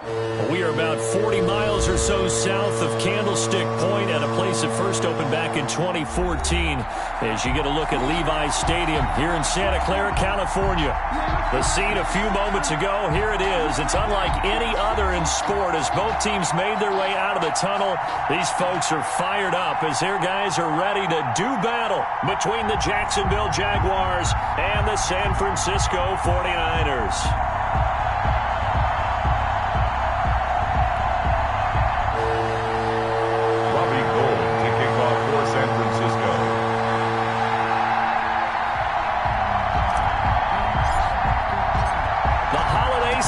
We are about 40 miles or so south of Candlestick Point at a place that first opened back in 2014 as you get a look at Levi's Stadium here in Santa Clara, California. The scene a few moments ago, here it is. It's unlike any other in sport as both teams made their way out of the tunnel. These folks are fired up as their guys are ready to do battle between the Jacksonville Jaguars and the San Francisco 49ers.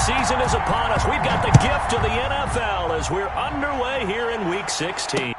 Season is upon us. We've got the gift of the NFL as we're underway here in Week 16.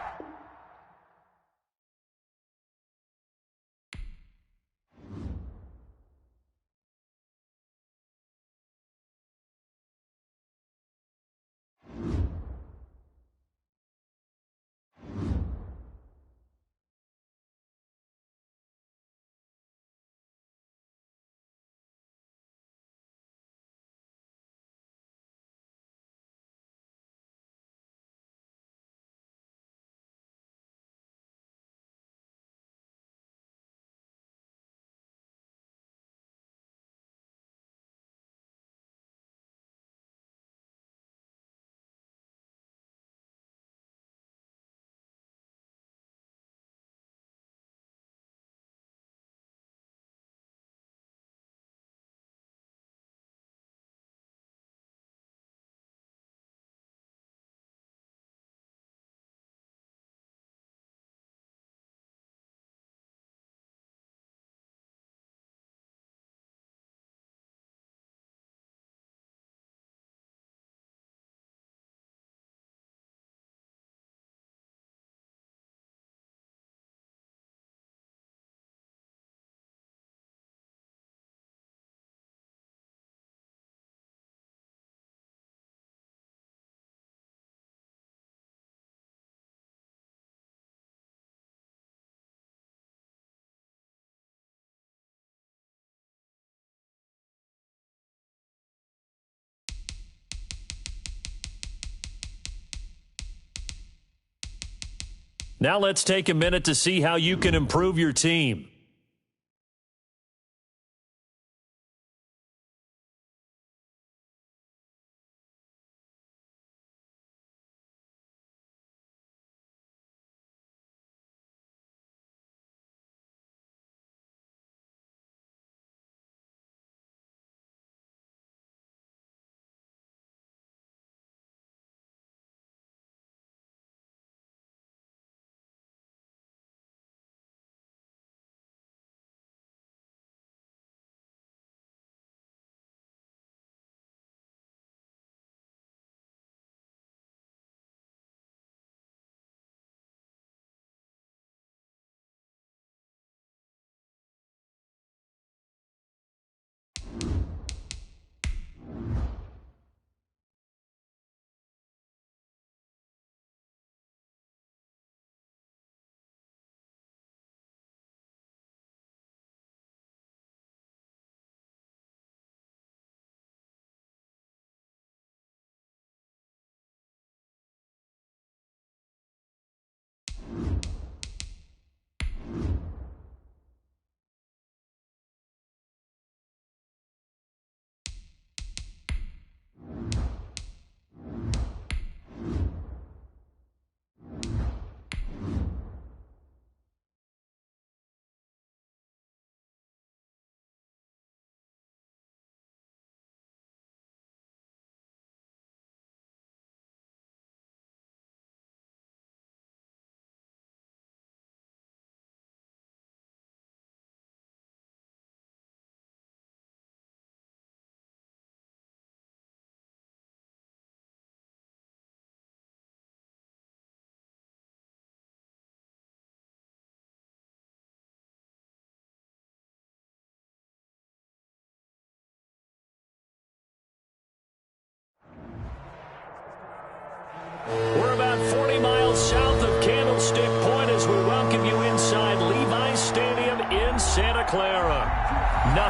Now let's take a minute to see how you can improve your team.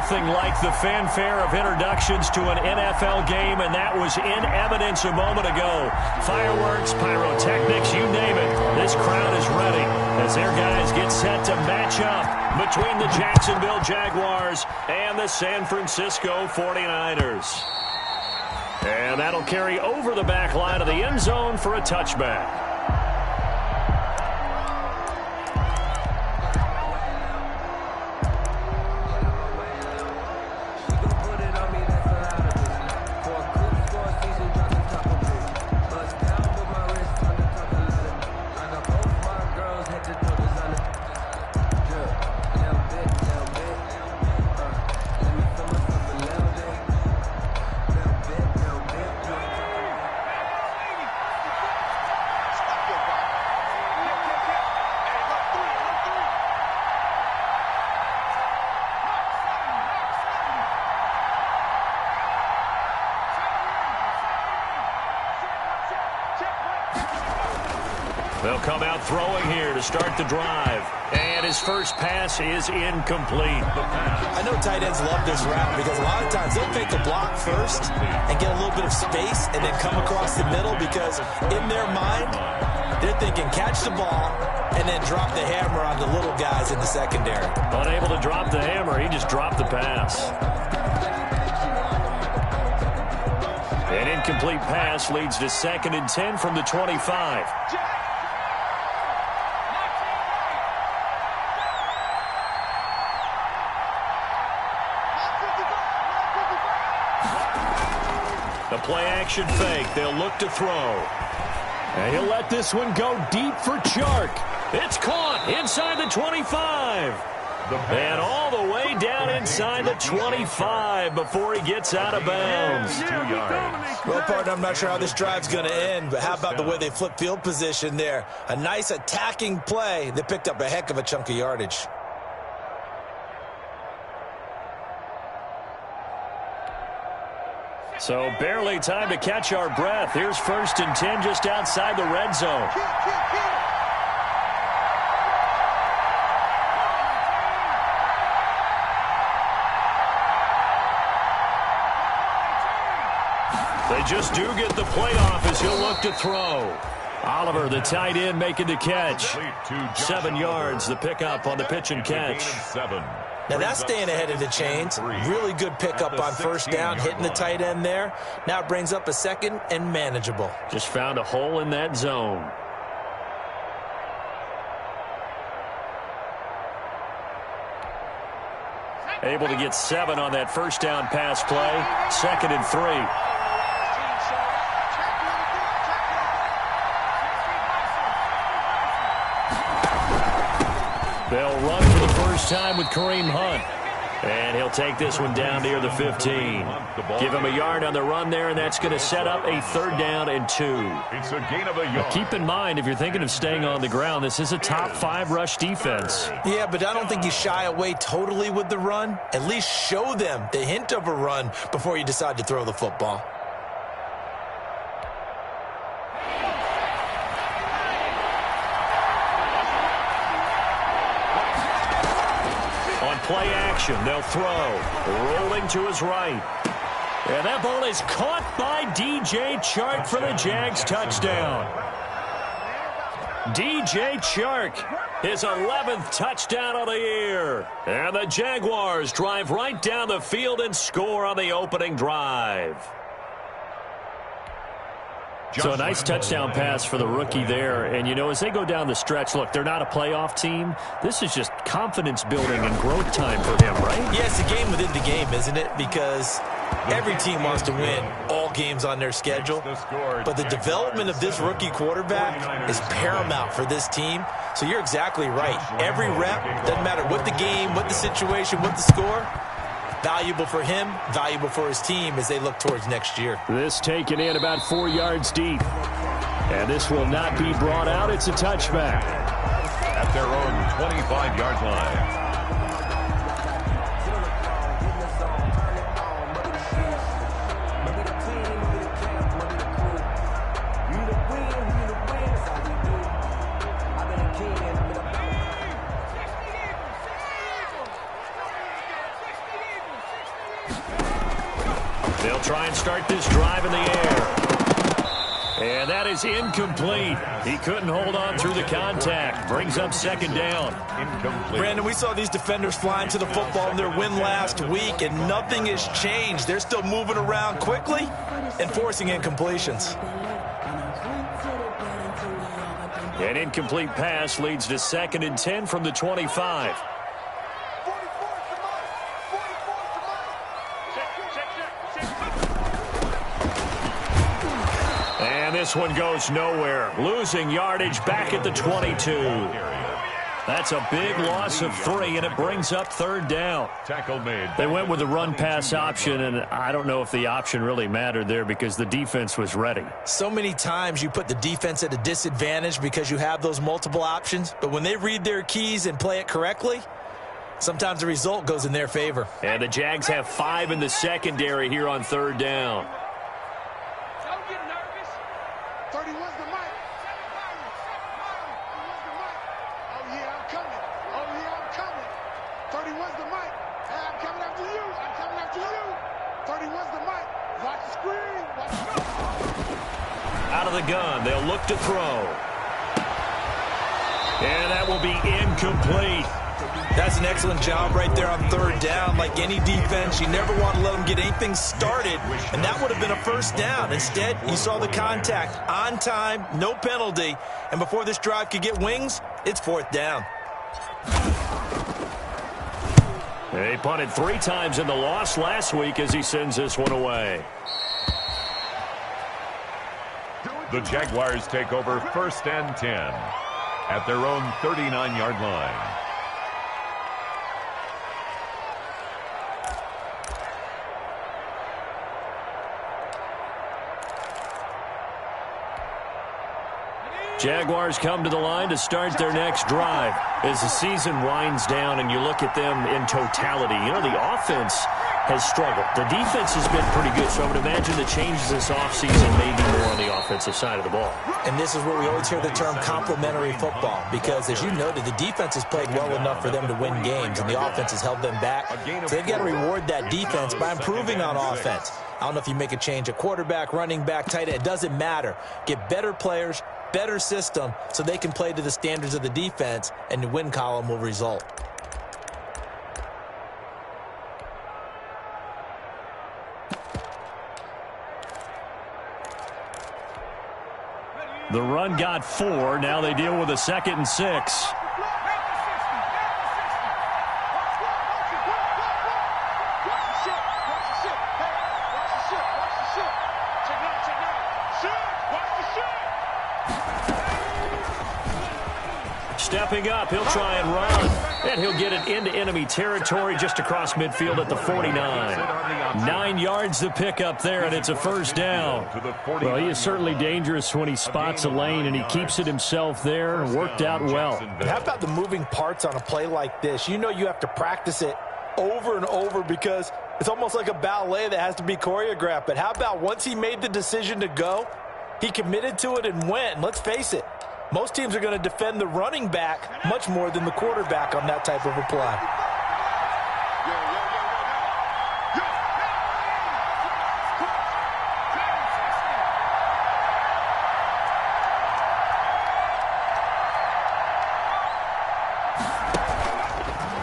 nothing like the fanfare of introductions to an NFL game, and that was in evidence a moment ago. Fireworks, pyrotechnics, you name it. This crowd is ready as their guys get set to match up between the Jacksonville Jaguars and the San Francisco 49ers. And that'll carry over the back line of the end zone for a touchback. They'll come out throwing here to start the drive. And his first pass is incomplete. I know tight ends love this route because a lot of times they'll take the block first and get a little bit of space and then come across the middle because in their mind, they're thinking catch the ball and then drop the hammer on the little guys in the secondary. Unable to drop the hammer, he just dropped the pass. An incomplete pass leads to 2nd and 10 from the 25. The play-action fake. They'll look to throw. And he'll let this one go deep for Chark. It's caught inside the 25. And all the way down inside the 25 before he gets out of bounds. 2 yards. Well, partner, I'm not sure how this drive's going to end, but how about the way they flip field position there? A nice attacking play. They picked up a heck of a chunk of yardage. So barely time to catch our breath. Here's 1st and 10 just outside the red zone. They just do get the playoff as he'll look to throw. Oliver, the tight end, making the catch. 7 yards, the pickup on the pitch and catch. Now that's staying ahead of the chains. Really good pickup on 1st down, hitting the tight end there. Now it brings up a 2nd and manageable. Just found a hole in that zone. Able to get 7 on that 1st down pass play. 2nd and 3. They'll run for the first time with Kareem Hunt. And he'll take this one down near the 15. Give him a yard on the run there, and that's going to set up a 3rd down and 2. It's a gain of a yard. Keep in mind, if you're thinking of staying on the ground, this is a top 5 rush defense. Yeah, but I don't think you shy away totally with the run. At least show them the hint of a run before you decide to throw the football. Play action. They'll throw. Rolling to his right. And that ball is caught by DJ Chark for the Jags touchdown. DJ Chark, his 11th touchdown of the year. And the Jaguars drive right down the field and score on the opening drive. So a nice touchdown pass for the rookie there. And, you know, as they go down the stretch, look, they're not a playoff team. This is just confidence building and growth time for him, right? Yeah, it's a game within the game, isn't it? Because every team wants to win all games on their schedule. But the development of this rookie quarterback is paramount for this team. So you're exactly right. Every rep, doesn't matter what the game, what the situation, what the score, valuable for him, valuable for his team as they look towards next year. This taken in about 4 yards deep. And this will not be brought out. It's a touchback. At their own 25-yard line. They'll try and start this drive in the air. And that is incomplete. He couldn't hold on through the contact. Brings up second down. Incomplete. Brandon, we saw these defenders flying to the football in their win last week, and nothing has changed. They're still moving around quickly and forcing incompletions. An incomplete pass leads to 2nd and 10 from the 25. And this one goes nowhere. Losing yardage back at the 22. That's a big loss of 3, and it brings up 3rd down. Tackle made. They went with the run-pass option, and I don't know if the option really mattered there because the defense was ready. So many times you put the defense at a disadvantage because you have those multiple options, but when they read their keys and play it correctly, sometimes the result goes in their favor. And the Jags have 5 in the secondary here on 3rd down. Don't get nervous. 31's the mic. Oh, yeah, I'm coming. Oh, yeah, I'm coming. 31's the mic. Hey, I'm coming after you. I'm coming after you. 31's the mic. Watch the screen. Watch the screen. Out of the gun, they'll look to throw. And that will be incomplete. That's an excellent job right there on 3rd down. Like any defense, you never want to let them get anything started, and that would have been a 1st down. Instead, you saw the contact on time, no penalty, and before this drive could get wings, it's 4th down. They punted 3 times in the loss last week as he sends this one away. The Jaguars take over 1st and 10 at their own 39-yard line. Jaguars come to the line to start their next drive. As the season winds down and you look at them in totality, you know, the offense has struggled. The defense has been pretty good, so I would imagine the changes this offseason may be more on the offensive side of the ball. And this is where we always hear the term complementary football, because as you noted, the defense has played well enough for them to win games, and the offense has held them back. So they've got to reward that defense by improving on offense. I don't know if you make a change at quarterback, running back, tight end. It doesn't matter. Get better players, better system, so they can play to the standards of the defense, and the win column will result. The run got 4. Now they deal with a 2nd and 6. Stepping up, he'll try and run. And he'll get it into enemy territory just across midfield at the 49. 9 yards to pick up there, and it's a 1st down. Well, he is certainly dangerous when he spots a lane, and he keeps it himself there. Worked out well. How about the moving parts on a play like this? You know you have to practice it over and over because it's almost like a ballet that has to be choreographed. But how about once he made the decision to go, he committed to it and went. And let's face it, most teams are going to defend the running back much more than the quarterback on that type of a play.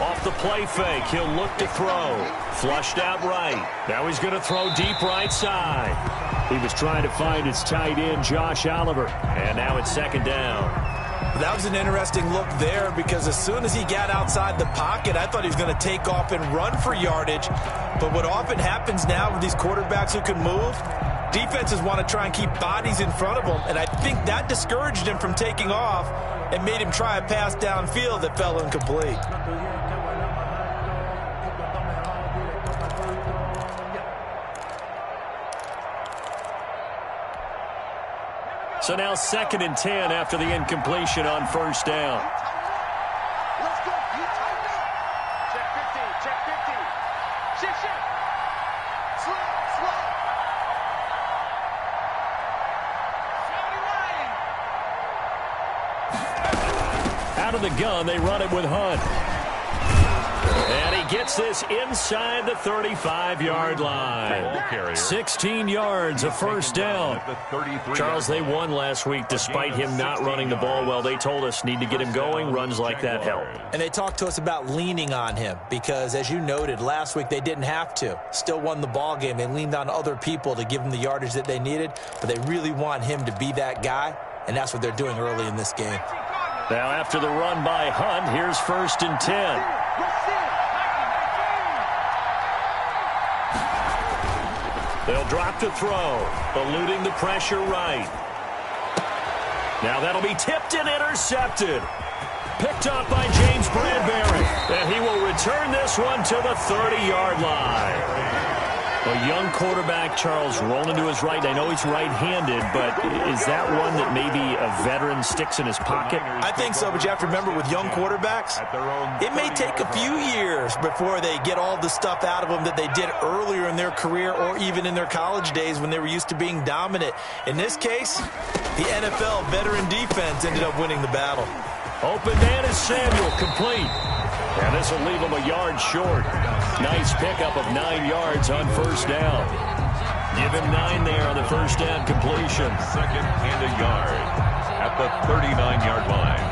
Off the play fake, he'll look to throw. Flushed out right. Now he's going to throw deep right side. He was trying to find his tight end, Josh Oliver. And now it's 2nd down. That was an interesting look there because as soon as he got outside the pocket, I thought he was going to take off and run for yardage. But what often happens now with these quarterbacks who can move, defenses want to try and keep bodies in front of them. And I think that discouraged him from taking off and made him try a pass downfield that fell incomplete. So now 2nd and 10 after the incompletion on 1st down. Let's go. You tighten up. Check 15. Check 15. Shift, shift. Slow, slow. Out of the gun, they run it with Hunt. And he gets this inside the 35-yard line. 16 yards, a first down. Charles, they won last week despite him not running the ball well. They told us need to get him going. Runs like that help. And they talked to us about leaning on him because, as you noted, last week they didn't have to. Still won the ball game. They leaned on other people to give them the yardage that they needed, but they really want him to be that guy, and that's what they're doing early in this game. Now after the run by Hunt, here's 1st and 10. They'll drop to throw, eluding the pressure right. Now that'll be tipped and intercepted. Picked off by James Bradbury. And he will return this one to the 30-yard line. A young quarterback, Charles, rolling to his right. I know he's right-handed, but is that one that maybe a veteran sticks in his pocket? I think so, but you have to remember with young quarterbacks, it may take a few years before they get all the stuff out of them that they did earlier in their career or even in their college days when they were used to being dominant. In this case, the NFL veteran defense ended up winning the battle. Open man is Samuel, complete. And this will leave him a yard short. Nice pickup of 9 yards on first down. Give him 9 there on the first down completion. 2nd and a yard at the 39-yard line.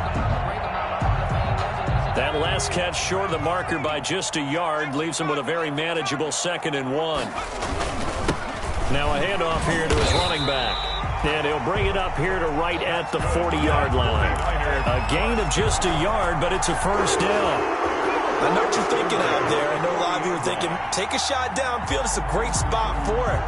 That last catch short of the marker by just a yard leaves him with a very manageable 2nd and 1. Now a handoff here to his running back. And he'll bring it up here to right at the 40-yard line. A gain of just a yard, but it's a first down. I know what you're thinking out there. I know a lot of you are thinking, take a shot downfield. It's a great spot for it.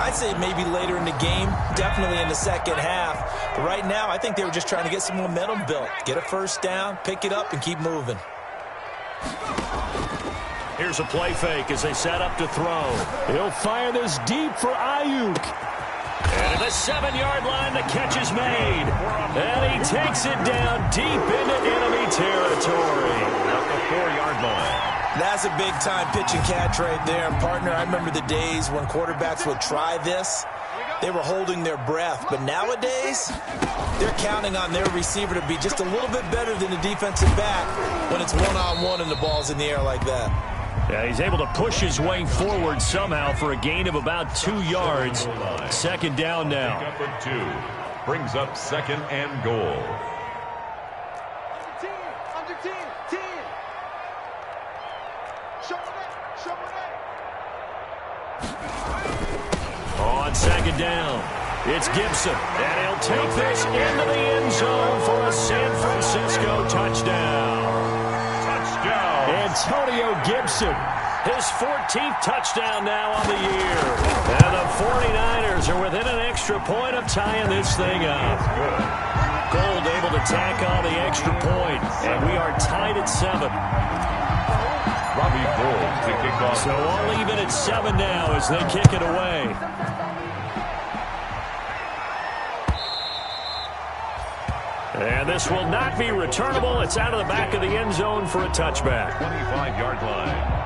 I'd say maybe later in the game, definitely in the second half. But right now, I think they were just trying to get some momentum built. Get a first down, pick it up, and keep moving. Here's a play fake as they set up to throw. He'll fire this deep for Ayuk. And at the 7-yard line, the catch is made. And he takes it down deep into enemy territory. At the 4-yard line. That's a big-time pitch and catch right there. And, partner, I remember the days when quarterbacks would try this. They were holding their breath. But nowadays, they're counting on their receiver to be just a little bit better than the defensive back when it's one-on-one and the ball's in the air like that. Yeah, he's able to push his way forward somehow for a gain of about 2 yards. 2nd down now. Pick up of 2. Brings up 2nd and goal. Under 10. On 2nd down, it's Gibson. And he'll take this into the end zone for a San Francisco touchdown. Antonio Gibson, his 14th touchdown now on the year. And the 49ers are within an extra point of tying this thing up. Gold able to tack on the extra point, and we are tied at 7. Robbie Gould to kick off. So all even at 7 now as they kick it away. And this will not be returnable. It's out of the back of the end zone for a touchback. 25-yard line.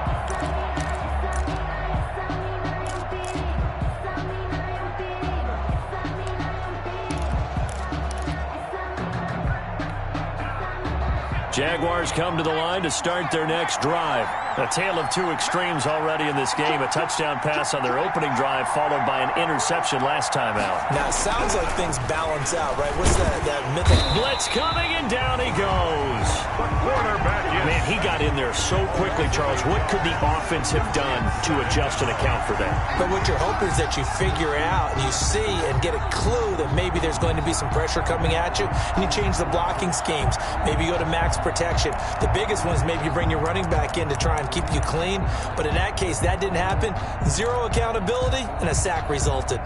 Jaguars come to the line to start their next drive. A tale of 2 extremes already in this game. A touchdown pass on their opening drive followed by an interception last time out. Now, it sounds like things balance out, right? What's that mythic? Blitz coming, and down he goes. The quarterback is... Man, he got in there so quickly, Charles. What could the offense have done to adjust and account for that? But what you're hoping is that you figure out and you see and get a clue that maybe there's going to be some pressure coming at you, and you change the blocking schemes. Maybe you go to max protection. The biggest one is maybe you bring your running back in to try and keep you clean. But in that case, that didn't happen. 0 accountability, and a sack resulted.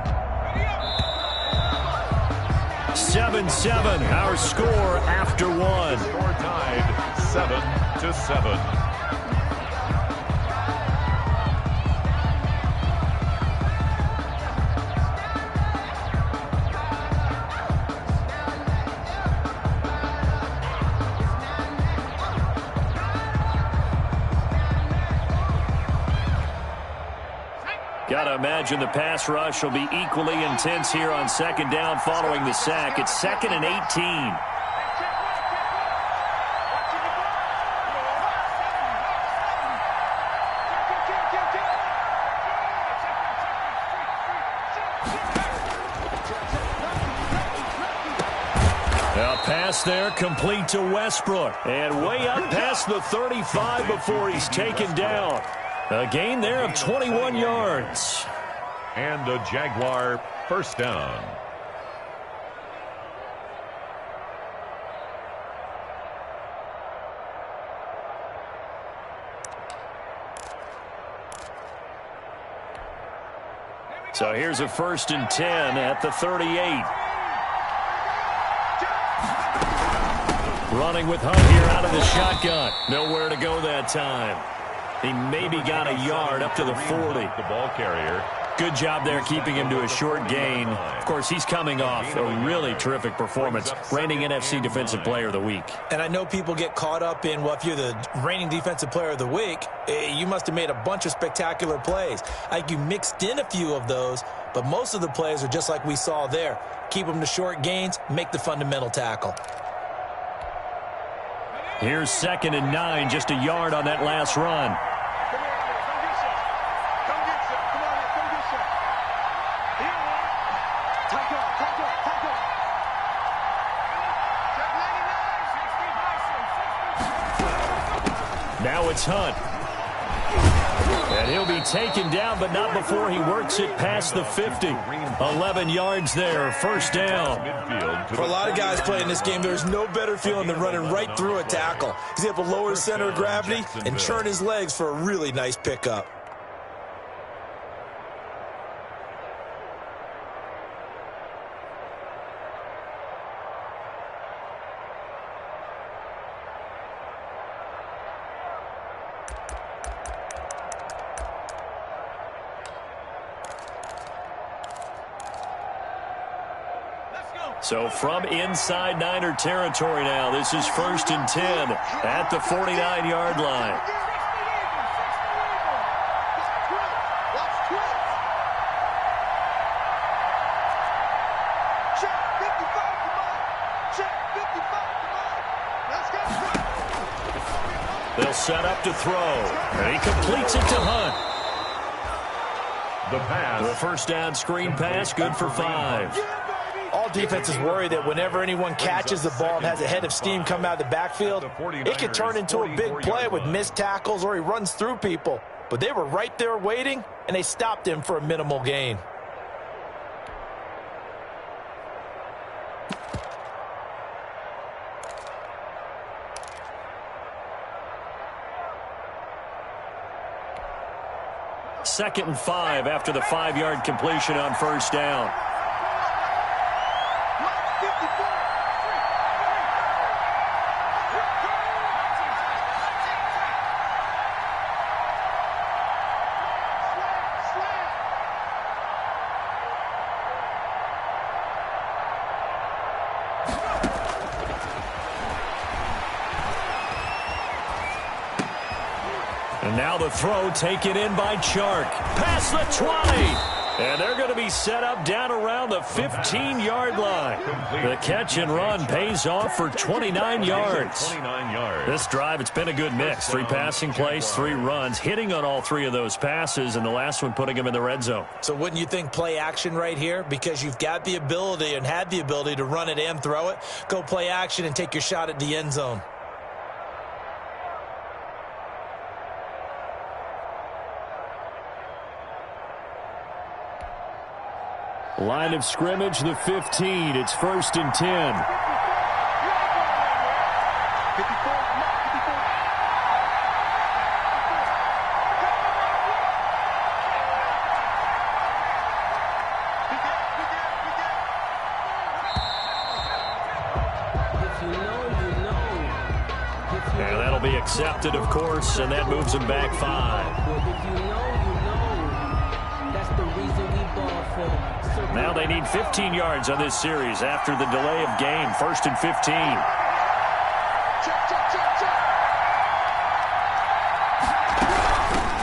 7-7, our score after 1. Score tied 7-7. Got to imagine the pass rush will be equally intense here on 2nd down following the sack. It's 2nd and 18. A pass there complete to Westbrook. And way up past the 35 before he's taken down. A gain there of 21 yards. And a Jaguar first down. So here's a 1st and 10 at the 38. Running with Hunt here out of the shotgun. Nowhere to go that time. He maybe got a yard up to the 40. The ball carrier. Good job there keeping him to a short gain. Of course, he's coming off a really terrific performance. Reigning NFC Defensive Player of the Week. And I know people get caught up in, well, if you're the reigning Defensive Player of the Week, you must have made a bunch of spectacular plays. Like you mixed in a few of those, but most of the plays are just like we saw there. Keep them to short gains, make the fundamental tackle. Here's 2nd and 9, just a yard on that last run. Now it's Hunt. And he'll be taken down, but not before he works it past the 50. 11 yards there, first down. For a lot of guys playing this game, there's no better feeling than running right through a tackle. He's able to lower his center of gravity and churn his legs for a really nice pickup. So from inside Niner territory now, this is 1st and 10 at the 49-yard line. They'll set up to throw, and he completes it to Hunt. The pass. The first down screen pass, good for 5. All defenses worry that whenever anyone catches the ball and has a head of steam come out of the backfield, it could turn into a big play with missed tackles or he runs through people. But they were right there waiting, and they stopped him for a minimal gain. Second and 5 after the 5-yard completion on first down. And now the throw taken in by Chark. Past the 20. And they're going to be set up down around the 15-yard line. The catch and run pays off for 29 yards. This drive, it's been a good mix. 3 passing plays, 3 runs, hitting on all 3 of those passes, and the last one putting him in the red zone. So wouldn't you think play action right here? Because you've got the ability and had the ability to run it and throw it. Go play action and take your shot at the end zone. Line of scrimmage, the 15. It's 1st and 10. And that'll be accepted, of course, and that moves him back 5. Now they need 15 yards on this series after the delay of game. 1st and 15.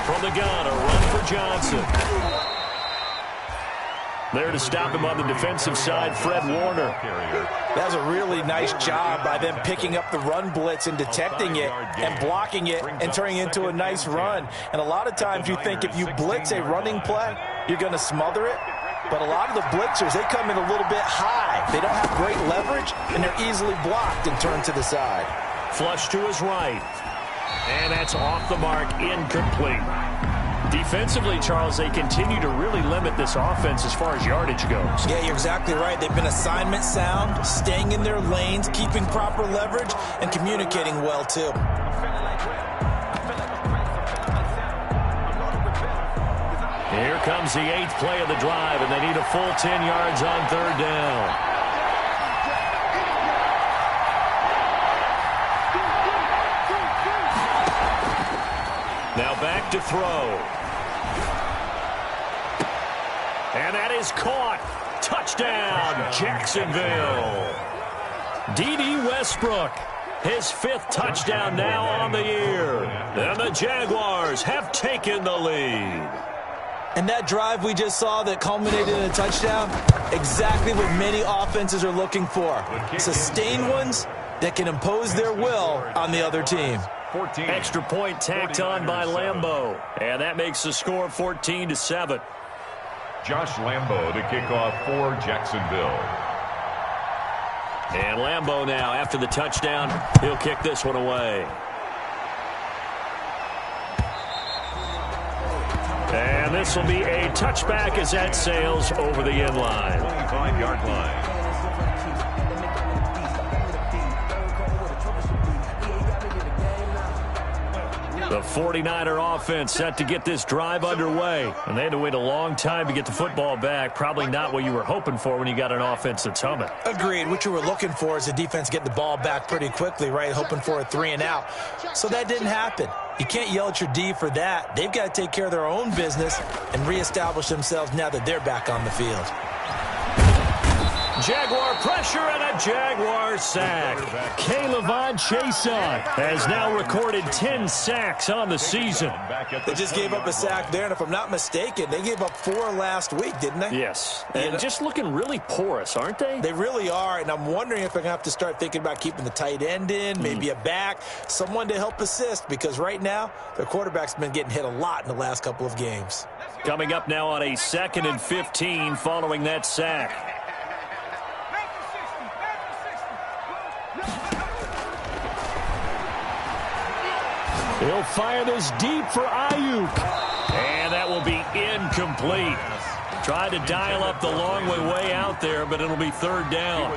From the gun, a run for Johnson. There to stop him on the defensive side, Fred Warner. That was a really nice job by them picking up the run blitz and detecting it and blocking it and turning it into a nice run. And a lot of times you think if you blitz a running play, you're going to smother it. But a lot of the blitzers, they come in a little bit high. They don't have great leverage, and they're easily blocked and turned to the side. Flush to his right. And that's off the mark, incomplete. Defensively, Charles, they continue to really limit this offense as far as yardage goes. Yeah, you're exactly right. They've been assignment sound, staying in their lanes, keeping proper leverage, and communicating well, too. Here comes the 8th play of the drive, and they need a full 10 yards on 3rd down. Now back to throw. And that is caught. Touchdown, Jacksonville. D.D. Westbrook, his 5th touchdown now on the year. And the Jaguars have taken the lead. And that drive we just saw that culminated in a touchdown, exactly what many offenses are looking for. Sustained ones that can impose their will on the other team. 14. Extra point tacked on by Lambeau. And that makes the score 14-7. Josh Lambeau to kick off for Jacksonville. And Lambeau now, after the touchdown, he'll kick this one away. And this will be a touchback as that sails over the end line. 25-yard line. The 49er offense set to get this drive underway. And they had to wait a long time to get the football back. Probably not what you were hoping for when you got an offense that's humming. Agreed. What you were looking for is the defense getting the ball back pretty quickly, right? Hoping for a 3-and-out. So that didn't happen. You can't yell at your D for that. They've got to take care of their own business and reestablish themselves now that they're back on the field. Jaguar pressure and a Jaguar sack. K'Lavon Chaisson has now recorded 10 sacks on the season. They just gave up a sack there, and if I'm not mistaken, they gave up 4 last week, didn't they? Yes, and just looking really porous, aren't they? They really are, and I'm wondering if they're going to have to start thinking about keeping the tight end in, maybe a back, someone to help assist, because right now, their quarterback's been getting hit a lot in the last couple of games. Coming up now on a 2nd and 15 following that sack. He'll fire this deep for Ayuk. And that will be incomplete. Tried to dial up the long way out there, but it'll be 3rd down.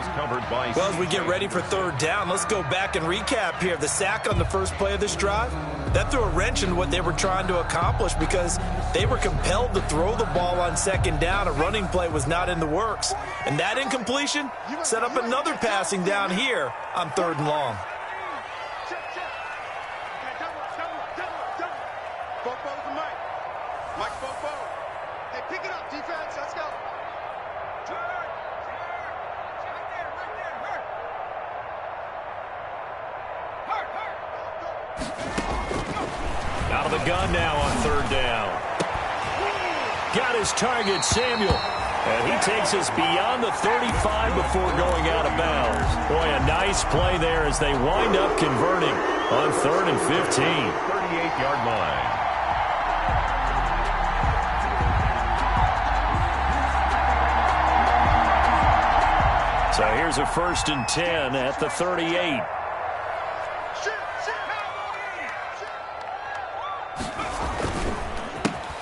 Well, as we get ready for 3rd down, let's go back and recap here. The sack on the first play of this drive, that threw a wrench in what they were trying to accomplish because they were compelled to throw the ball on 2nd down. A running play was not in the works. And that incompletion set up another passing down here on 3rd and long. Out of the gun now on 3rd down. Got his target, Samuel. And he takes us beyond the 35 before going out of bounds. Boy, a nice play there as they wind up converting on 3rd and 15. 38-yard line. So here's a 1st and 10 at the 38.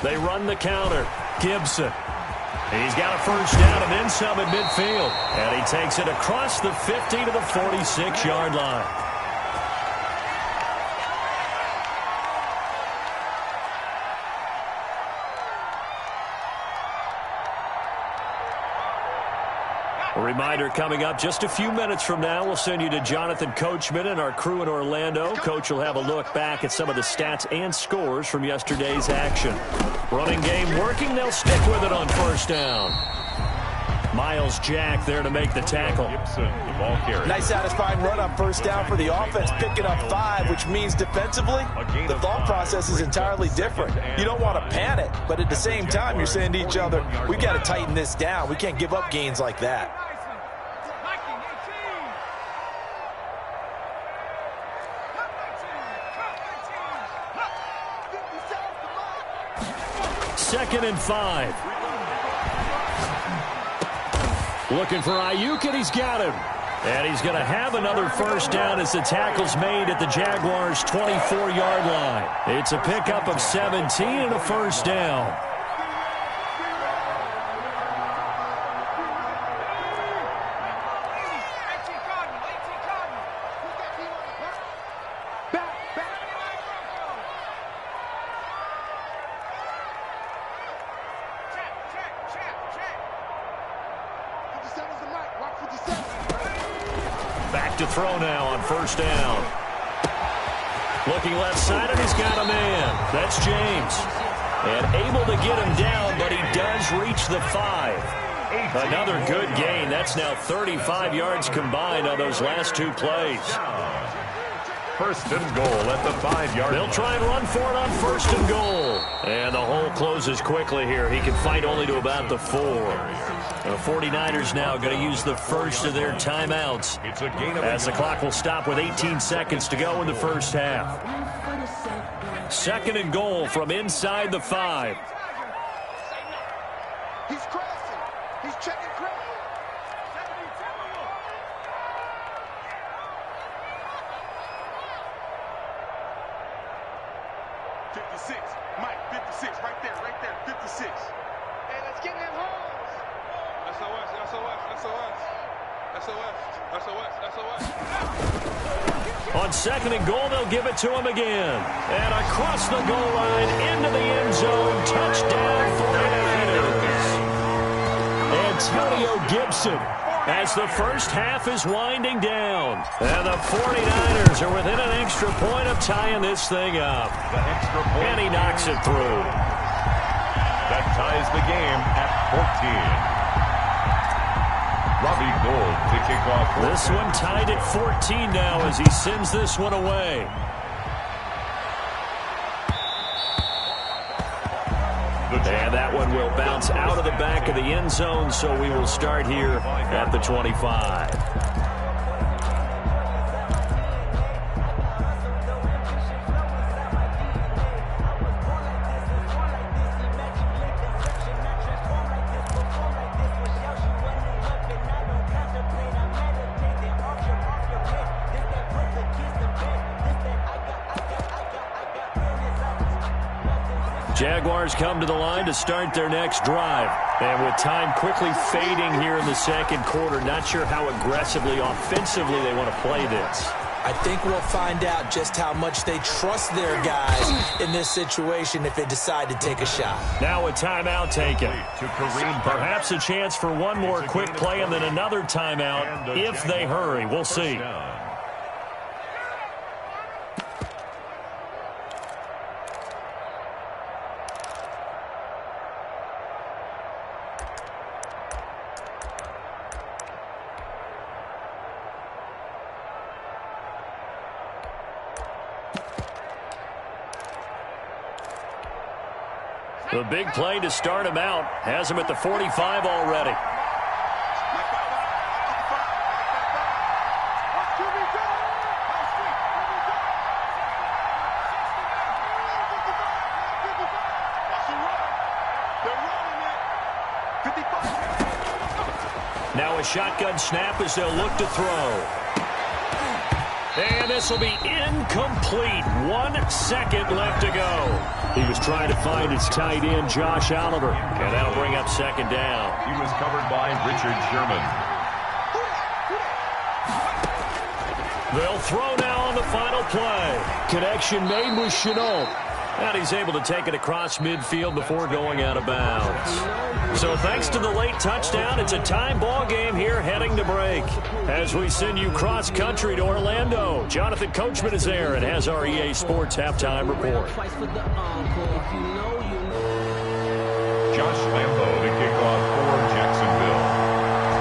They run the counter. Gibson. He's got a 1st down and then some at midfield. And he takes it across the 50 to the 46-yard line. A reminder coming up just a few minutes from now, we'll send you to Jonathan Coachman and our crew in Orlando. Coach will have a look back at some of the stats and scores from yesterday's action. Running game working, they'll stick with it on 1st down. Miles Jack there to make the tackle. Gibson, the ball carrier. Nice satisfying run on 1st down for the offense, picking up 5, which means defensively, the thought process is entirely different. You don't want to panic, but at the same time, you're saying to each other, we've got to tighten this down. We can't give up gains like that. 2nd and 5. Looking for Ayuk, and he's got him. And he's going to have another first down as the tackle's made at the Jaguars' 24-yard line. It's a pickup of 17 and a first down. Back to throw now on first down. Looking left side, and he's got a man. That's James. And able to get him down, but he does reach the 5. Another good gain. That's now 35 yards combined on those last two plays. First and goal at the 5-yard line. They'll try and run for it on first and goal. And the hole closes quickly here. He can fight only to about the 4. The 49ers now going to use the first of their timeouts as the clock will stop with 18 seconds to go in the first half. Second and goal from inside the 5. He's crossing. He's checking cross. Mike, 56, right there, 56. Hey, let's get in them holes. SOS. On second and goal, they'll give it to him again. And across the goal line, into the end zone, touchdown 49ers. Antonio Gibson as the first half is winding down. And the 49ers are within an extra point of tying this thing up. And he knocks it through. That ties the game at 14. Robbie Gould to kick off. This one tied at 14 now as he sends this one away. And that one will bounce out of the back of the end zone, so we will start here at the 25. Jaguars come to the line to start their next drive. And with time quickly fading here in the second quarter, not sure how aggressively, offensively they want to play this. I think we'll find out just how much they trust their guys in this situation if they decide to take a shot. Now a timeout taken. Perhaps a chance for one more quick play and then another timeout if they hurry. We'll see. The big play to start him out has him at the 45 already. Now a shotgun snap as they'll look to throw. And this will be incomplete. 1 second left to go. He was trying to find his tight end, Josh Oliver. And that'll bring up second down. He was covered by Richard Sherman. They'll throw now on the final play. Connection made with Chenault. And he's able to take it across midfield before going out of bounds. So thanks to the late touchdown, it's a tie ball game here heading to break. As we send you cross-country to Orlando, Jonathan Coachman is there and has our EA Sports halftime report. Josh Lambo to kick off for Jacksonville.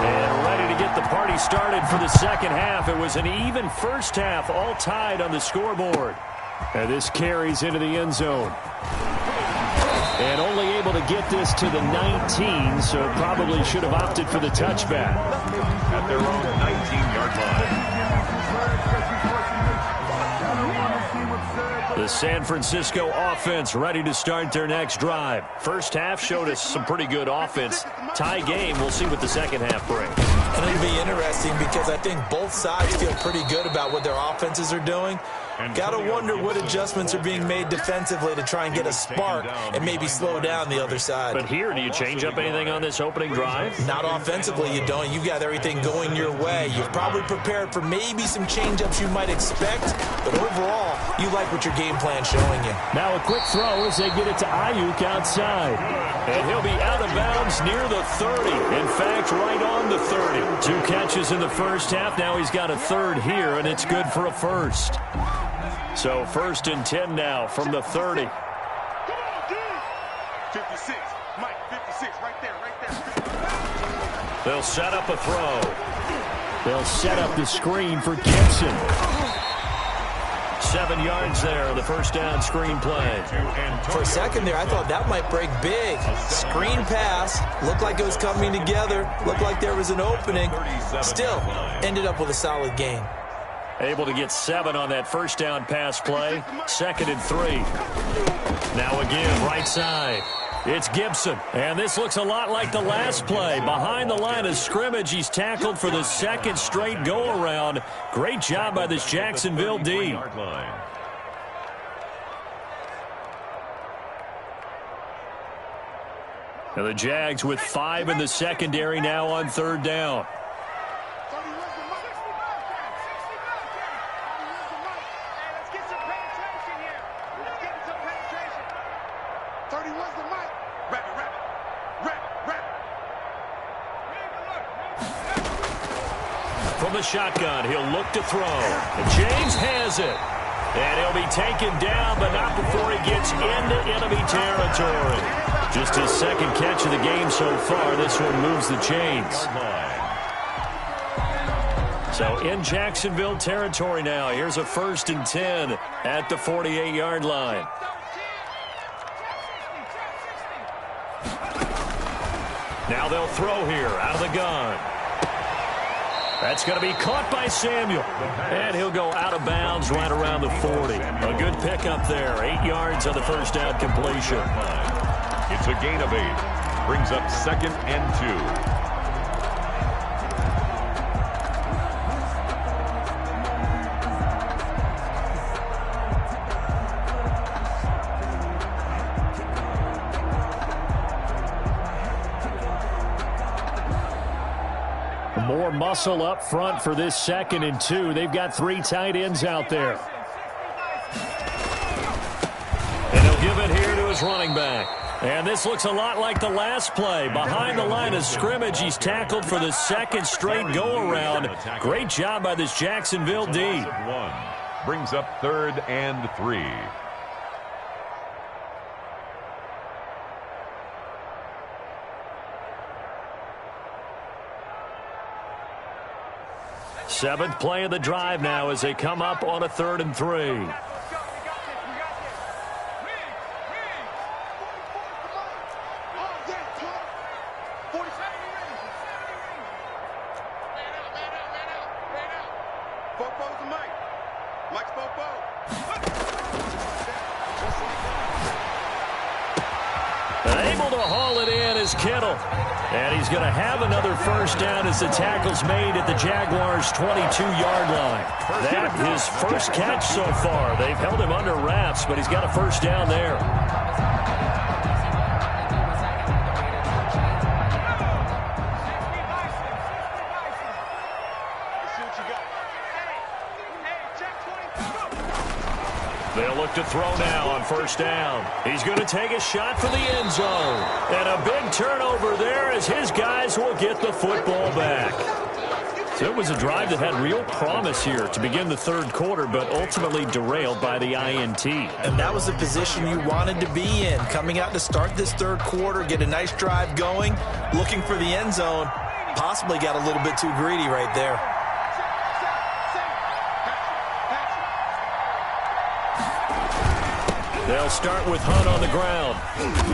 And ready to get the party started for the second half. It was an even first half, all tied on the scoreboard. And this carries into the end zone. And only able to get this to the 19, so probably should have opted for the touchback. At their own 19-yard The San Francisco offense ready to start their next drive. First half showed us some pretty good offense. Tie game. We'll see what the second half brings. And it'll be interesting because I think both sides feel pretty good about what their offenses are doing. Got to wonder what adjustments are being made defensively to try and get a spark and maybe slow down the other side. But here, do you change up anything on this opening drive? Not offensively, you don't. You've got everything going your way. You've probably prepared for maybe some change-ups you might expect, but overall, you like what your game plan's showing you. Now a quick throw as they get it to Ayuk outside. And he'll be out of bounds near the 30. In fact, right on the 30. 2 catches in the first half. Now he's got a third here, and it's good for a first. So 1st and 10 now from the 30. 56. Mike, 56. Right there. They'll set up a throw. They'll set up the screen for Gibson. 7 yards there, the first down screen play. For a second there, I thought that might break big. Screen pass, looked like it was coming together, looked like there was an opening. Still, ended up with a solid gain. Able to get 7 on that first down pass play. 2nd and 3. Now again, right side. It's Gibson. And this looks a lot like the last play. Behind the line of scrimmage, he's tackled for the 2nd straight go-around. Great job by this Jacksonville D. And the Jags with 5 in the secondary now on 3rd down. 31's the mic. Rabbit. From the shotgun, he'll look to throw. And James has it. And he'll be taken down, but not before he gets into enemy territory. Just his 2nd catch of the game so far. This one moves the chains. So in Jacksonville territory now. Here's a 1st and 10 at the 48-yard line. Now they'll throw here out of the gun. That's going to be caught by Samuel. And he'll go out of bounds right around the 40. A good pickup there. 8 yards on the first down completion. It's a gain of 8. Brings up 2nd and 2. More muscle up front for this 2nd and 2. They've got 3 tight ends out there. And he'll give it here to his running back. And this looks a lot like the last play. Behind the line of scrimmage, he's tackled for the 2nd straight go-around. Great job by this Jacksonville D. Brings up 3rd and 3. Seventh play of the drive now as they come up on a 3rd and 3. Able to haul it in is Kittle. And he's going to have another first down as the tackle's made at the Jaguars' 22-yard line. That his first catch so far. They've held him under wraps, but he's got a first down there. They'll look to throw now on first down. He's going to take a shot for the end zone. And a big turnover there as his guys will get the football back. So it was a drive that had real promise here to begin the 3rd quarter, but ultimately derailed by the INT. And that was the position you wanted to be in. Coming out to start this 3rd quarter, get a nice drive going, looking for the end zone. Possibly got a little bit too greedy right there. They'll start with Hunt on the ground.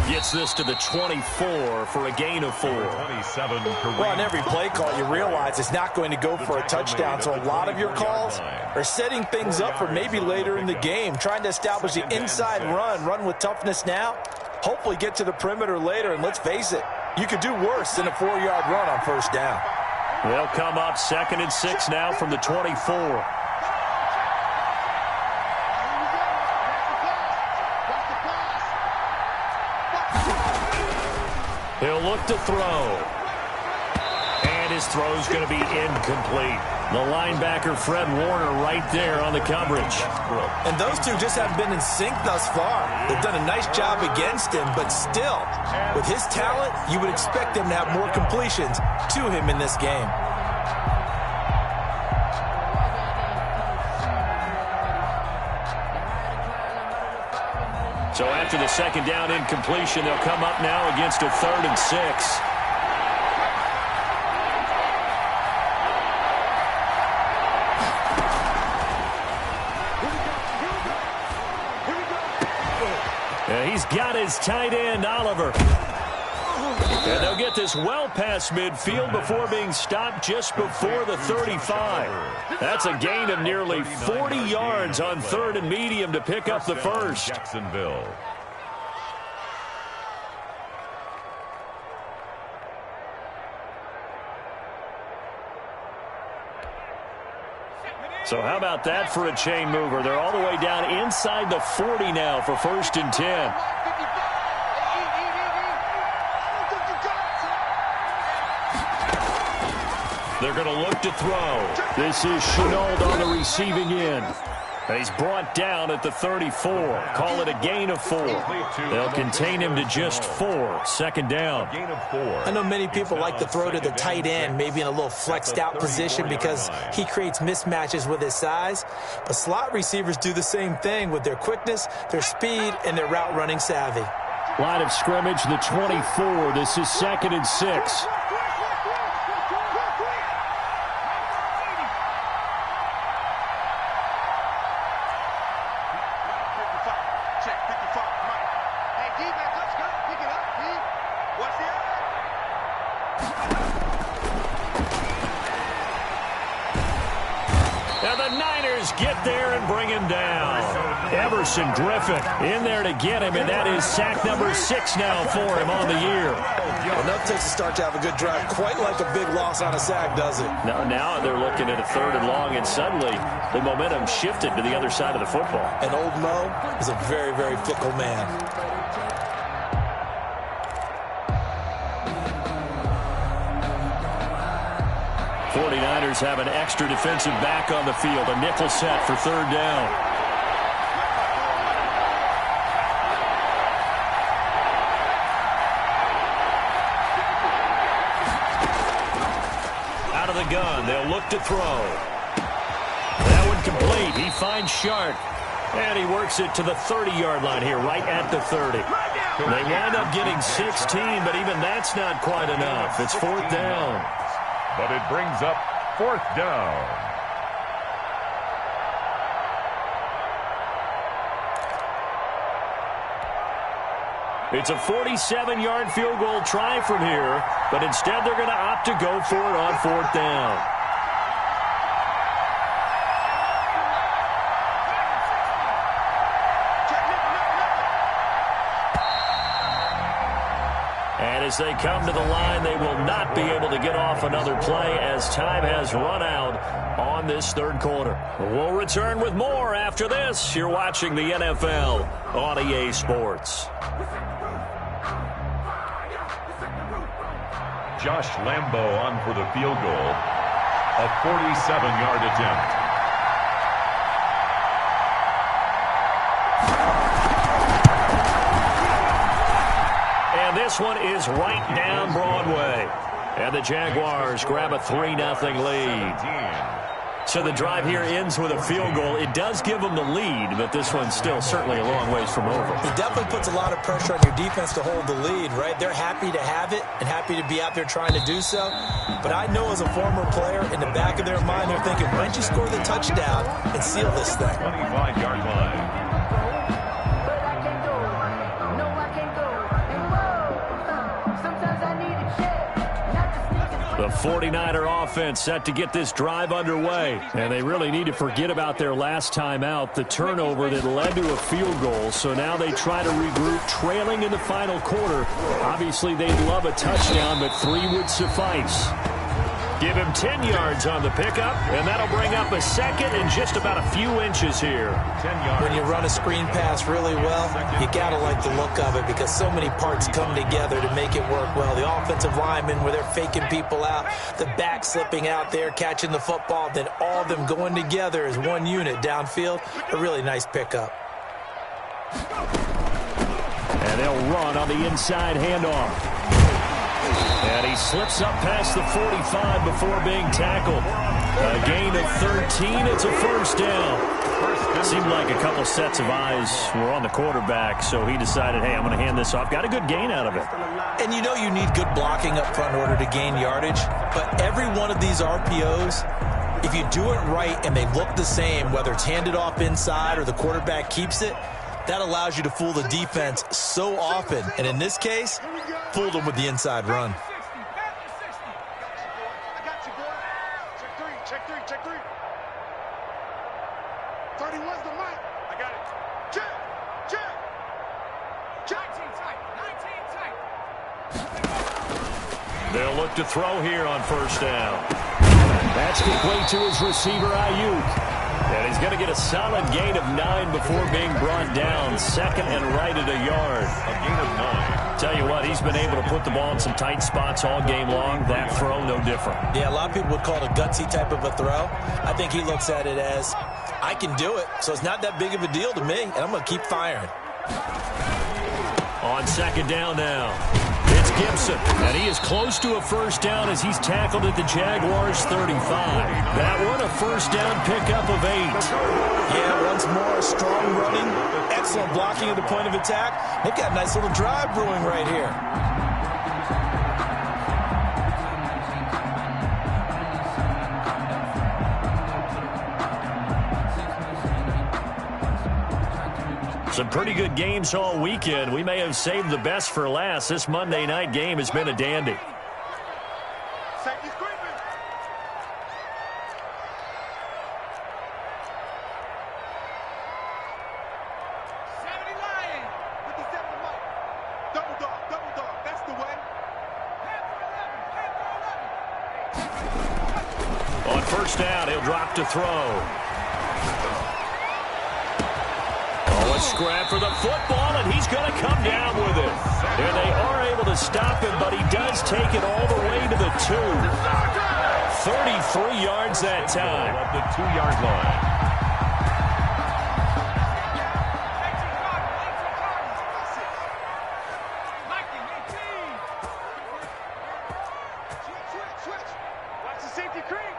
Gets this to the 24 for a gain of 4. 27 Well, on every play call, you realize it's not going to go for a touchdown, so a lot of your calls are setting things up for maybe later in the game, trying to establish the inside run with toughness now, hopefully get to the perimeter later, and let's face it, you could do worse than a 4-yard run on first down. They'll come up 2nd and 6 now from the 24. He'll look to throw. And his throw's going to be incomplete. The linebacker, Fred Warner, right there on the coverage. And those two just haven't been in sync thus far. They've done a nice job against him, but still, with his talent, you would expect them to have more completions to him in this game. So after the second down incompletion, they'll come up now against a 3rd and 6. He's got his tight end, Oliver. And they'll get this well past midfield before being stopped just before the 35. That's a gain of nearly 40 yards on 3rd and medium to pick up the first. Jacksonville. So how about that for a chain mover? They're all the way down inside the 40 now for 1st and 10. They're going to look to throw. This is Chenault on the receiving end. And he's brought down at the 34. Call it a gain of 4. They'll contain him to just 4. 2nd down. Gain of 4. I know many people like to throw to the tight end, maybe in a little flexed out position because he creates mismatches with his size. But slot receivers do the same thing with their quickness, their speed, and their route running savvy. Line of scrimmage, the 24. This is 2nd and 6. Get there and bring him down. Everson Griffin in there to get him, and that is sack number 6 now for him on the year. Enough takes to start to have a good drive, quite like a big loss on a sack, does it? Now they're looking at a 3rd and long, and suddenly the momentum shifted to the other side of the football. And old Mo is a very, very fickle man. Have an extra defensive back on the field. A nickel set for 3rd down. Out of the gun. They'll look to throw. That one complete. He finds Sharp. And he works it to the 30-yard line here, right at the 30. They wind up getting 16, but even that's not quite enough. It's 4th down. But it brings up 4th down. It's a 47-yard field goal try from here, but instead they're going to opt to go for it on 4th down. And as they come to the line, they will not be able to get off another play as time has run out on this 3rd quarter. We'll return with more after this. You're watching the NFL on EA Sports. Josh Lambo on for the field goal. A 47-yard attempt. And this one is right down Broadway. And the Jaguars grab a 3-0 lead. So the drive here ends with a field goal. It does give them the lead, but this one's still certainly a long ways from over. It definitely puts a lot of pressure on your defense to hold the lead, right? They're happy to have it and happy to be out there trying to do so. But I know as a former player, in the back of their mind, they're thinking, why don't you score the touchdown and seal this thing? 25-yard line. The 49er offense set to get this drive underway. And they really need to forget about their last time out, the turnover that led to a field goal. So now they try to regroup, trailing in the final quarter. Obviously, they'd love a touchdown, but 3 would suffice. Give him 10 yards on the pickup, and that'll bring up a second and just about a few inches here. 10 yards. When you run a screen pass really well, you got to like the look of it because so many parts come together to make it work well. The offensive linemen where they're faking people out, the back slipping out there, catching the football, then all of them going together as one unit downfield. A really nice pickup. And they'll run on the inside handoff. And he slips up past the 45 before being tackled. A gain of 13. It's a first down. Seemed like a couple sets of eyes were on the quarterback, so he decided, hey, I'm going to hand this off. Got a good gain out of it. And you know you need good blocking up front in order to gain yardage, but every one of these RPOs, if you do it right and they look the same, whether it's handed off inside or the quarterback keeps it, that allows you to fool the defense so often. And in this case, fooled them with the inside run. Check three. 31's the mic. I got it. Check. 19 tight. They'll look to throw here on first down. That's complete to his receiver, Ayuk. And he's going to get a solid gain of 9 before being brought down. Second and right at a yard. A gain of 9. Tell you what, he's been able to put the ball in some tight spots all game long. That throw, no different. Yeah, a lot of people would call it a gutsy type of a throw. I think he looks at it as, I can do it, so it's not that big of a deal to me, and I'm going to keep firing. On second down now, it's Gibson. And he is close to a first down as he's tackled at the Jaguars' 35. That one, a first down pickup of 8. Yeah, once more, strong running, excellent blocking at the point of attack. They've got a nice little drive brewing right here. Some pretty good games all weekend. We may have saved the best for last. This Monday night game has been a dandy. Safety's creeping. Double dog. That's the way. On first down, he'll drop to throw. A scrap for the football, and he's going to come down with it. And they are able to stop him, but he does take it all the way to the 2. 33 yards that time. At the 2-yard line. Switch. Watch the safety creep.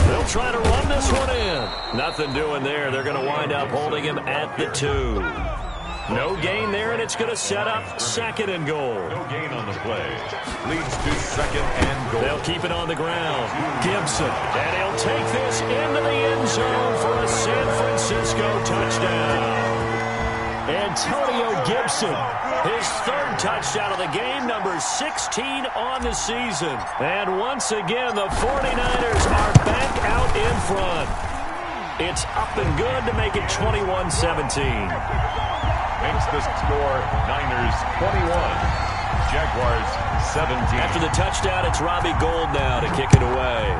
They'll try to run this one in. Nothing doing there. They're going to wind up holding him at the 2. No gain there, and it's going to set up second and goal. No gain on the play. Leads to second and goal. They'll keep it on the ground. Gibson, and he'll take this into the end zone for a San Francisco touchdown. Antonio Gibson, his 3rd touchdown of the game, number 16 on the season. And once again, the 49ers are back out in front. It's up and good to make it 21-17. Makes the score Niners 21, Jaguars 17. After the touchdown, it's Robbie Gould now to kick it away.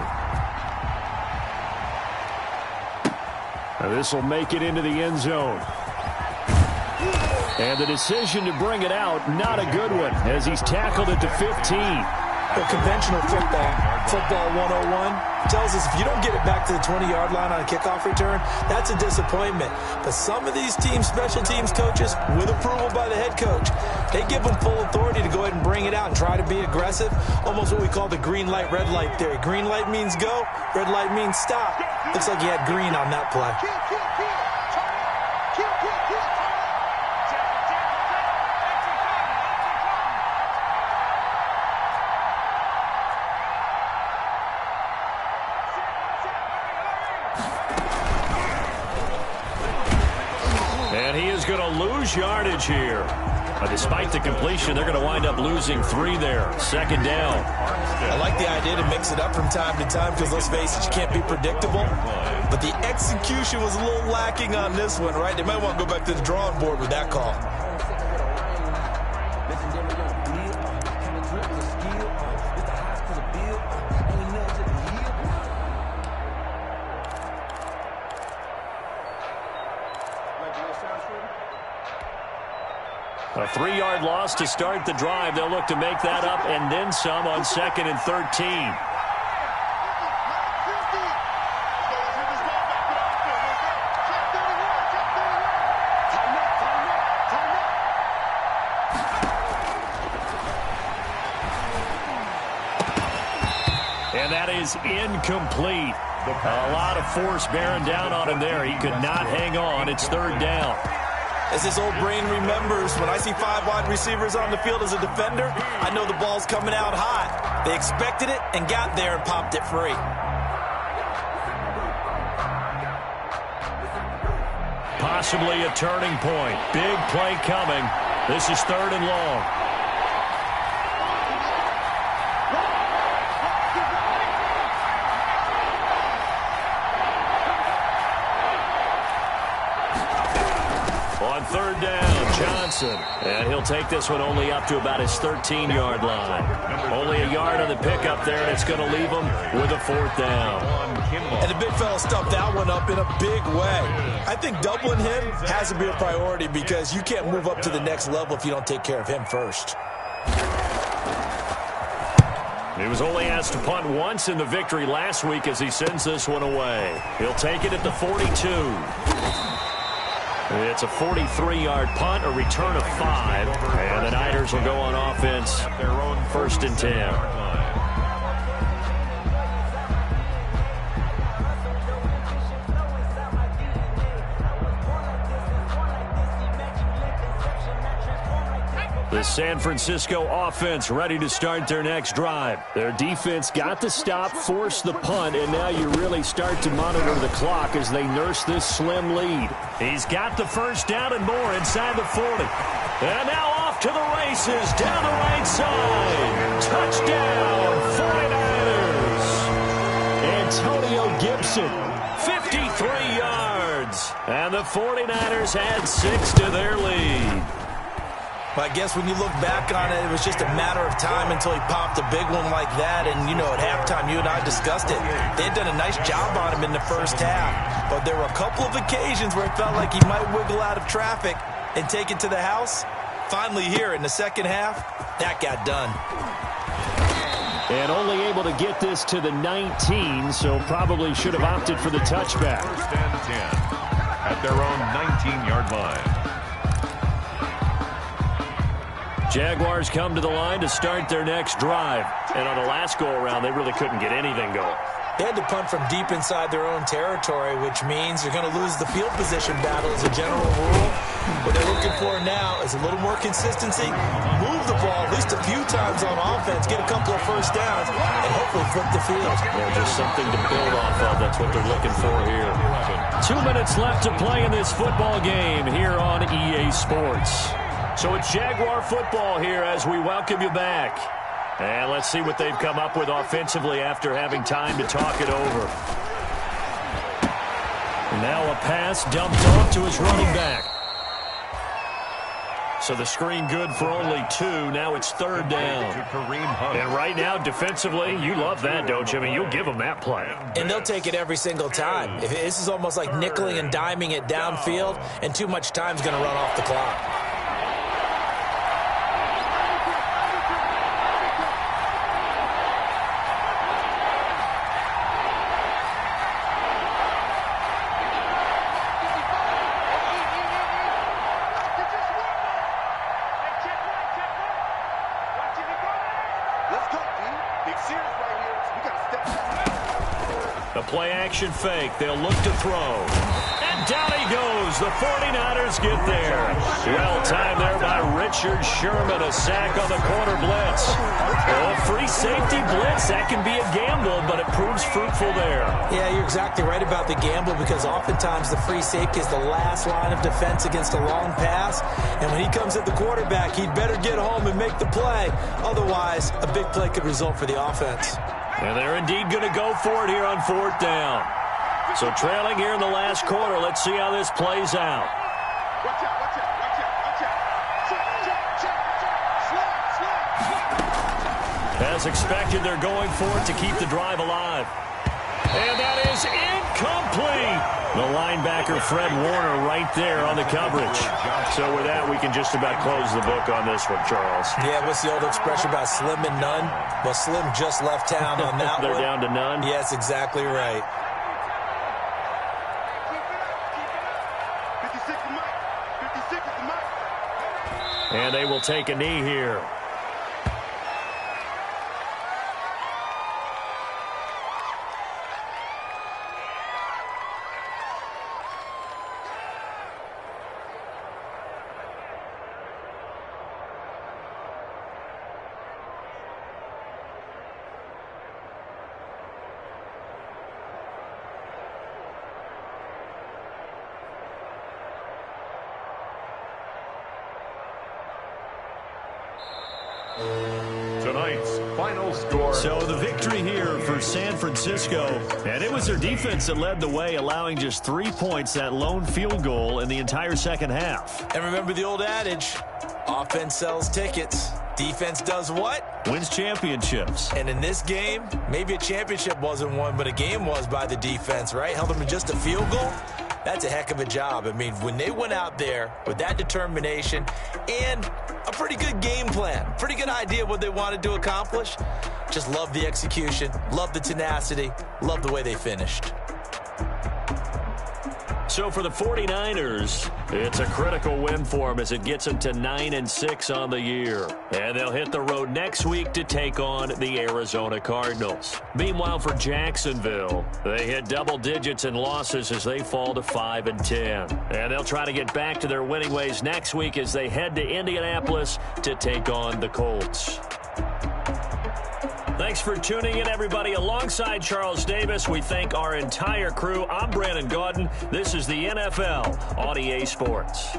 Now this will make it into the end zone. And the decision to bring it out, not a good one, as he's tackled at the 15. Well, conventional football 101, tells us if you don't get it back to the 20-yard line on a kickoff return, that's a disappointment. But some of these teams, special teams coaches, with approval by the head coach, they give them full authority to go ahead and bring it out and try to be aggressive, almost what we call the green light, red light theory. Green light means go, red light means stop. Looks like he had green on that play. And he is going to lose yardage here. Despite the completion, they're going to wind up losing 3 there. Second down. I like the idea to mix it up from time to time because, let's face it, you can't be predictable. But the execution was a little lacking on this one, right? They might want to go back to the drawing board with that call. A 3-yard loss to start the drive. They'll look to make that up and then some on 2nd and 13. And that is incomplete. A lot of force bearing down on him there. He could not hang on. It's 3rd down. As his old brain remembers, when I see 5 wide receivers on the field as a defender, I know the ball's coming out hot. They expected it and got there and popped it free. Possibly a turning point. Big play coming. This is 3rd and long. On 3rd down, Johnson. And he'll take this one only up to about his 13-yard line. Only a yard on the pickup there, and it's going to leave him with a 4th down. And the big fella stuffed that one up in a big way. I think doubling him has to be a priority because you can't move up to the next level if you don't take care of him first. He was only asked to punt once in the victory last week as he sends this one away. He'll take it at the 42. It's a 43-yard punt, a return of 5, and the Niners will go on offense, 1st and 10. The San Francisco offense ready to start their next drive. Their defense got the stop, forced the punt, and now you really start to monitor the clock as they nurse this slim lead. He's got the 1st down and more inside the 40. And now off to the races down the right side. Touchdown, 49ers. Antonio Gibson, 53 yards. And the 49ers add 6 to their lead. Well, I guess when you look back on it, it was just a matter of time until he popped a big one like that. And, you know, at halftime, you and I discussed it. They had done a nice job on him in the 1st half. But there were a couple of occasions where it felt like he might wiggle out of traffic and take it to the house. Finally here in the 2nd half, that got done. And only able to get this to the 19, so probably should have opted for the touchback. 1st and 10 at their own 19-yard line. Jaguars come to the line to start their next drive. And on the last go-around, they really couldn't get anything going. They had to punt from deep inside their own territory, which means you're going to lose the field position battle as a general rule. What they're looking for now is a little more consistency, move the ball at least a few times on offense, get a couple of 1st downs, and hopefully flip the field. Yeah, just something to build off of. That's what they're looking for here. 2 minutes left to play in this football game here on EA Sports. So it's Jaguar football here as we welcome you back. And let's see what they've come up with offensively after having time to talk it over. Now a pass dumped off to his running back. So the screen good for only 2. Now it's 3rd down. And right now, defensively, you love that, don't you? I mean, you'll give them that play. And they'll take it every single time. This is almost like nickeling and diming it downfield, and too much time's going to run off the clock. A play-action fake. They'll look to throw. And And down he goes. The 49ers get there. Well timed there by Richard Sherman. A sack on the corner blitz. A free safety blitz. That can be a gamble, but it proves fruitful there. Yeah, you're exactly right about the gamble because oftentimes the free safety is the last line of defense against a long pass. And when he comes at the quarterback, he'd better get home and make the play. Otherwise, a big play could result for the offense. And they're indeed going to go for it here on 4th down. So trailing here in the last quarter. Let's see how this plays out. Watch out, watch out, watch out, watch out. Check. Slap. As expected, they're going for it to keep the drive alive. And that is incomplete. The linebacker, Fred Warner, right there on the coverage. So with that, we can just about close the book on this one, Charles. Yeah, what's the old expression about slim and none? Well, Slim just left town on that They're one. down to none? Yes, exactly right. 56 is Mike. 56 is Mike. And they will take a knee here. Tonight's final score. So the victory here for San Francisco, and it was their defense that led the way, allowing just 3 points, that lone field goal in the entire second half. And remember the old adage, offense sells tickets. Defense does what? Wins championships. And in this game, maybe a championship wasn't won, but a game was by the defense, right? Held them to just a field goal. That's a heck of a job. I mean, when they went out there with that determination and a pretty good game plan, pretty good idea what they wanted to accomplish, just love the execution, love the tenacity, love the way they finished. So for the 49ers, it's a critical win for them as it gets them to 9-6 on the year. And they'll hit the road next week to take on the Arizona Cardinals. Meanwhile, for Jacksonville, they hit double digits in losses as they fall to 5-10. And they'll try to get back to their winning ways next week as they head to Indianapolis to take on the Colts. Thanks for tuning in, everybody. Alongside Charles Davis, we thank our entire crew. I'm Brandon Gaudin. This is the NFL on EA Sports.